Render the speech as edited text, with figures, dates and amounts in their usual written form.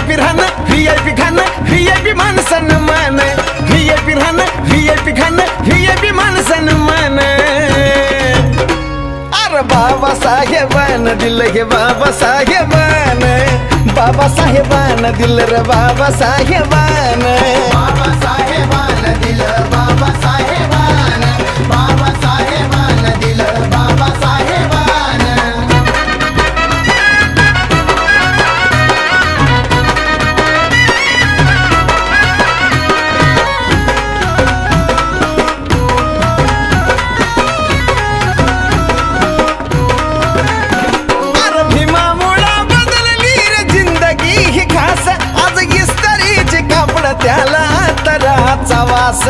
VIP राहणं VIP खाणं VIP मान सन्मान VIP राहणं VIP खाणं VIP मान सन्मान अरे बाबासाहेबान दिलं हे बाबासाहेबान बाबासाहेबान दिलं रे बाबासाहेबान बाबासाहेबान दिलं बाबासाहेबान बाबासाहेबान दिलं बाबासाहेबान अरे भीमामुळं बदलली रे जिंदगी ही खास आज इस्त्रीचे कापड त्याला तराचा वास